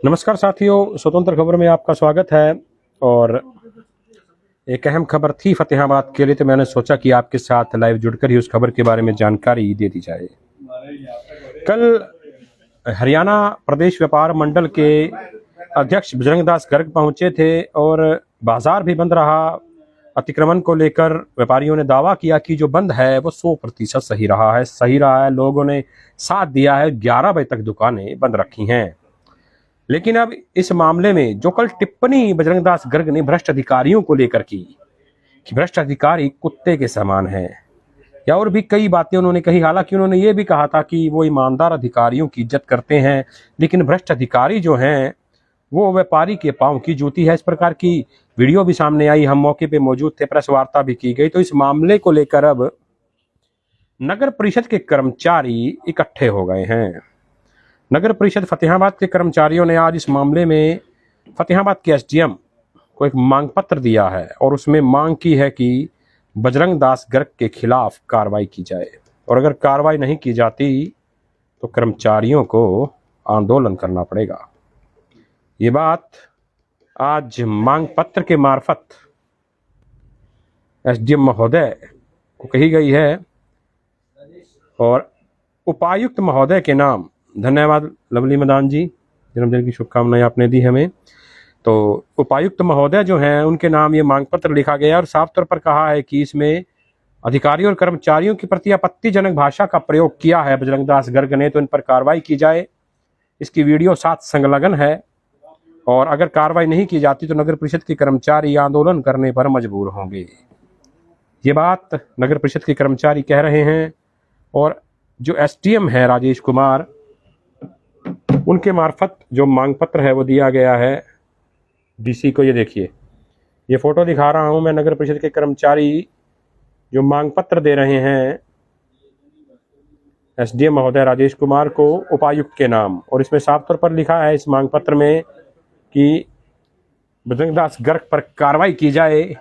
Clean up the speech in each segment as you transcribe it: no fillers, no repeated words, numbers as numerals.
नमस्कार साथियों, स्वतंत्र खबर में आपका स्वागत है। और एक अहम खबर थी फतेहाबाद के लिए, तो मैंने सोचा कि आपके साथ लाइव जुड़कर ही उस खबर के बारे में जानकारी दे दी जाए। कल हरियाणा प्रदेश व्यापार मंडल के अध्यक्ष बजरंग दास गर्ग पहुंचे थे और बाजार भी बंद रहा। अतिक्रमण को लेकर व्यापारियों ने दावा किया कि जो बंद है वो 100% सही रहा है। लोगों ने साथ दिया है। 11 बजे तक दुकानें बंद रखी हैं। लेकिन अब इस मामले में जो कल टिप्पणी बजरंग दास गर्ग ने भ्रष्ट अधिकारियों को लेकर की कि भ्रष्ट अधिकारी कुत्ते के समान हैं, या और भी कई बातें उन्होंने कही। हालांकि उन्होंने ये भी कहा था कि वो ईमानदार अधिकारियों की इज्जत करते हैं, लेकिन भ्रष्ट अधिकारी जो हैं वो व्यापारी के पांव की जूती है। इस प्रकार की वीडियो भी सामने आई। हम मौके पे मौजूद थे, प्रेस वार्ता भी की गई। तो इस मामले को लेकर अब नगर परिषद के कर्मचारी इकट्ठे हो गए हैं। नगर परिषद फतेहाबाद के कर्मचारियों ने आज इस मामले में फतेहाबाद के एसडीएम को एक मांग पत्र दिया है और उसमें मांग की है कि बजरंग दास गर्ग के खिलाफ कार्रवाई की जाए, और अगर कार्रवाई नहीं की जाती तो कर्मचारियों को आंदोलन करना पड़ेगा। ये बात आज मांग पत्र के मार्फत एसडीएम महोदय को कही गई है। और उपायुक्त महोदय के नाम, धन्यवाद लवली मैदान जी, जन्मदिन की शुभकामनाएं आपने दी हमें। तो उपायुक्त महोदय जो हैं उनके नाम ये मांग पत्र लिखा गया और साफ तौर पर कहा है कि इसमें अधिकारियों और कर्मचारियों के प्रति आपत्तिजनक भाषा का प्रयोग किया है बजरंग दास गर्ग ने, तो इन पर कार्रवाई की जाए। इसकी वीडियो साथ संलग्न है और अगर कार्रवाई नहीं की जाती तो नगर परिषद के कर्मचारी आंदोलन करने पर मजबूर होंगे। ये बात नगर परिषद के कर्मचारी कह रहे हैं। और जो एसडीएम है राजेश कुमार, उनके मार्फत जो मांग पत्र है वो दिया गया है डीसी को। ये देखिए, ये फोटो दिखा रहा हूं मैं। नगर परिषद के कर्मचारी जो मांग पत्र दे रहे हैं एसडीएम महोदय राजेश कुमार को उपायुक्त के नाम, और इसमें साफ तौर पर लिखा है इस मांग पत्र में कि बजरंग दास गर्ग पर कार्रवाई की जाए,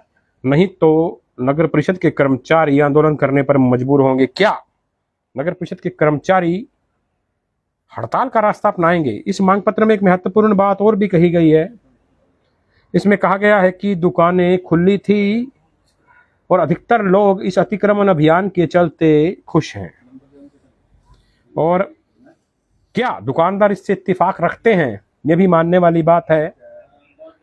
नहीं तो नगर परिषद के कर्मचारी आंदोलन करने पर मजबूर होंगे। क्या नगर परिषद के कर्मचारी हड़ताल का रास्ता अपनाएंगे? इस मांग पत्र में एक महत्वपूर्ण बात और भी कही गई है। इसमें कहा गया है कि दुकानें खुली थी और अधिकतर लोग इस अतिक्रमण अभियान के चलते खुश हैं। और क्या दुकानदार इससे इत्तेफाक रखते हैं, यह भी मानने वाली बात है।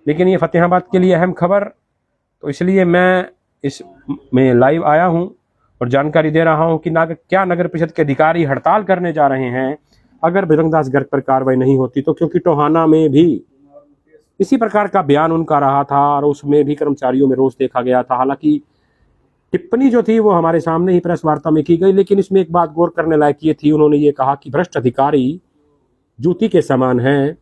लेकिन ये फतेहाबाद के लिए अहम खबर, तो इसलिए मैं इसमें लाइव आया हूं और जानकारी दे रहा हूं कि क्या नगर परिषद के अधिकारी हड़ताल करने जा रहे हैं अगर बजरंग दास गर्ग पर कार्रवाई नहीं होती तो। क्योंकि टोहाना में भी इसी प्रकार का बयान उनका रहा था और उसमें भी कर्मचारियों में रोष देखा गया था। हालांकि टिप्पणी जो थी वो हमारे सामने ही प्रेस वार्ता में की गई, लेकिन इसमें एक बात गौर करने लायक ये थी, उन्होंने ये कहा कि भ्रष्ट अधिकारी जूती के समान हैं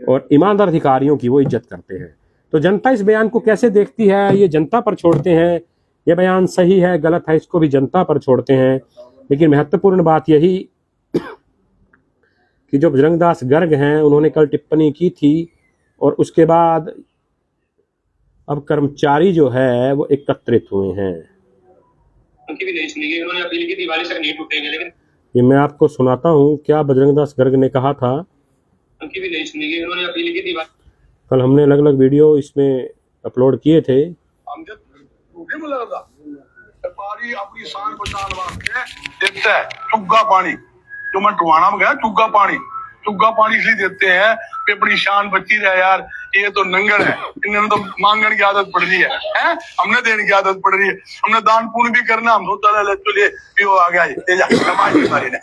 और ईमानदार अधिकारियों की वो इज्जत करते हैं। तो जनता इस बयान को कैसे देखती है ये जनता पर छोड़ते हैं। ये बयान सही है गलत है इसको भी जनता पर छोड़ते हैं। लेकिन महत्वपूर्ण बात यही कि जो बजरंग दास गर्ग हैं उन्होंने कल टिप्पणी की थी और उसके बाद अब कर्मचारी जो है वो एकत्रित हुए हैं। उनकी भी नहीं सुनी गई। उन्होंने अपील की दिवाली तक नहीं टूटेंगे, लेकिन ये मैं आपको सुनाता हूँ क्या बजरंग दास गर्ग ने कहा था। उनकी भी नहीं सुनी गई। उन्होंने अपील की दिवाली, कल हमने अलग अलग वीडियो इसमें अपलोड किए थे। व्यापारी अपनी शान पहचान वास्ते देता है चुग्गा पानी, जो मैं टुवाना में गया चुग्गा पानी इसलिए देते हैं कि अपनी शान बची रहे। यार ये तो नंगड़ है, इन्होंने तो मांगने की आदत पड़ रही है? हमने देने की आदत पड़ रही है। हमने दान पुण्य भी करना, हम सोचता ले चलिए कि वो आ गया कमाई सारी ने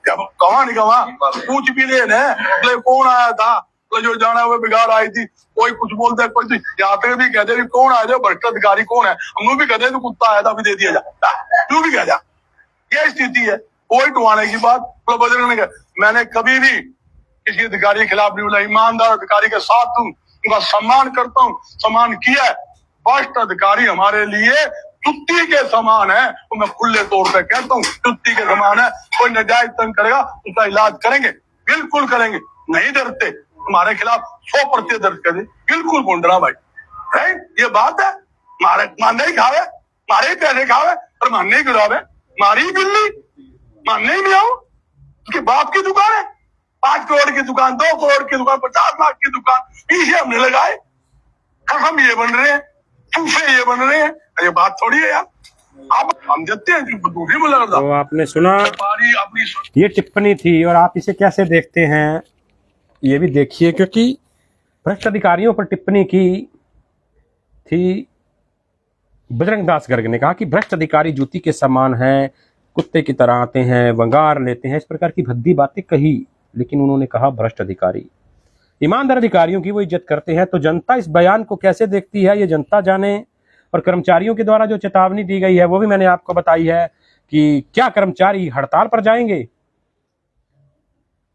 कमा नहीं कमा पूछ भी ले ने कौन आया था तो जो जाना हुआ बिगाड़ आई थी। कोई कुछ बोलता है, कोई तो यहाँ तक भी कहते हैं कौन आया, भ्रष्ट अधिकारी कौन है। हम भी कहते हैं तो कुत्ता आया था अभी दे दिया जा, तू भी कह जा। यह स्थिति है। कोई टुवाने की बात तो बजरंग ने कहा, मैंने कभी भी किसी अधिकारी के खिलाफ नहीं बोला। ईमानदार अधिकारी के साथ हूँ, उनका सम्मान करता हूँ, सम्मान किया है। भ्रष्ट अधिकारी हमारे लिए चुत्ती के समान है, तो मैं खुले तौर पे कहता हूँ चुत्ती के समान है। कोई नाजायज तंग करेगा उसका इलाज करेंगे, बिल्कुल करेंगे, नहीं डरते। हमारे खिलाफ 100% दर्ज कर दे, बिल्कुल बोल रहा भाई है। ये बात है, मारे मानने ही खावे, मारे ही पैसे खावे और मानने ही गिरावे, मारी ही बिल्ली मानने ही नहीं आओ। उसके बाप की दुकान है, 5 करोड़ की दुकान, 2 करोड़ की दुकान, 50 लाख की दुकान, पीछे हमने लगाए। कसम ये बन रहे हैं, चूफे ये बन रहे हैं, ये बात थोड़ी है यार। अब हम देते हैं दूसरी में लगा तो आपने सुना, व्यापारी अपनी ये टिप्पणी थी और आप इसे कैसे देखते हैं ये भी देखिए, क्योंकि भ्रष्ट अधिकारियों पर टिप्पणी की थी बजरंग दास गर्ग ने। कहा कि भ्रष्ट अधिकारी जूती के समान हैं, कुत्ते की तरह आते हैं, वंगार लेते हैं, इस प्रकार की भद्दी बातें कही। लेकिन उन्होंने कहा भ्रष्ट अधिकारी, ईमानदार अधिकारियों की वो इज्जत करते हैं। तो जनता इस बयान को कैसे देखती है ये जनता जाने। और कर्मचारियों के द्वारा जो चेतावनी दी गई है वो भी मैंने आपको बताई है कि क्या कर्मचारी हड़ताल पर जाएंगे,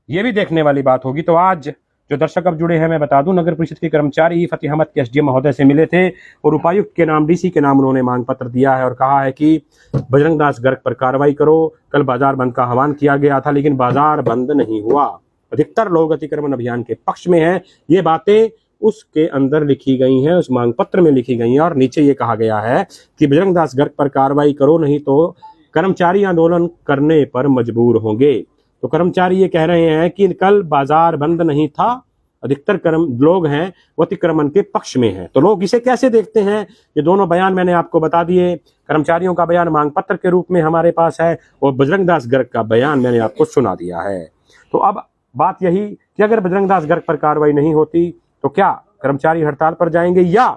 ये भी देखने वाली बात होगी। तो आज जो दर्शक अब जुड़े हैं, मैं बता दूं, नगर परिषद के कर्मचारी फतेह अहमद के एसडीएम महोदय से मिले थे और उपायुक्त के नाम, डीसी के नाम उन्होंने मांग पत्र दिया है और कहा है कि बजरंग दास गर्ग पर कार्रवाई करो। कल बाजार बंद का आह्वान किया गया था लेकिन बाजार बंद नहीं हुआ। अधिकतर लोग अतिक्रमण अभियान के पक्ष में हैं। ये बातें उसके अंदर लिखी गई हैं, उस मांग पत्र में लिखी गई हैं और नीचे ये कहा गया है कि बजरंग दास गर्ग पर कार्रवाई करो, नहीं तो कर्मचारी आंदोलन करने पर मजबूर होंगे। तो कर्मचारी ये कह रहे हैं कि कल बाजार बंद नहीं था, अधिकतर लोग हैं वो अतिक्रमण के पक्ष में हैं। तो लोग इसे कैसे देखते हैं, ये दोनों बयान मैंने आपको बता दिए। कर्मचारियों का बयान मांग पत्र के रूप में हमारे पास है और बजरंग दास गर्ग का बयान मैंने आपको सुना दिया है। तो अब बात यही कि अगर बजरंग दास गर्ग पर कार्रवाई नहीं होती तो क्या कर्मचारी हड़ताल पर जाएंगे, या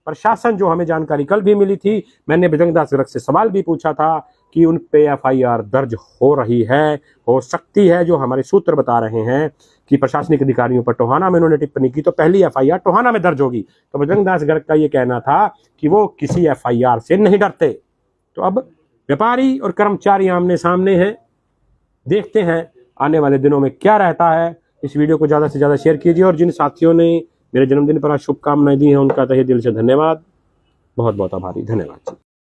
प्रशासन, जो हमें जानकारी कल भी मिली थी, मैंने बजरंग दास गर्ग से सवाल भी पूछा था कि उन पे एफआईआर दर्ज हो रही है, हो सकती है। जो हमारे सूत्र बता रहे हैं कि प्रशासनिक अधिकारियों पर टोहाना में उन्होंने टिप्पणी की तो पहली एफआईआर टोहाना में दर्ज होगी। तो बजरंग दास गर्ग का ये कहना था कि वो किसी एफआईआर से नहीं डरते। तो अब व्यापारी और कर्मचारी आमने सामने हैं, देखते हैं आने वाले दिनों में क्या रहता है। इस वीडियो को ज़्यादा से ज़्यादा शेयर कीजिए और जिन साथियों ने मेरे जन्मदिन पर आज शुभकामनाएं दी हैं उनका तहे दिल से धन्यवाद, बहुत बहुत आभारी, धन्यवाद।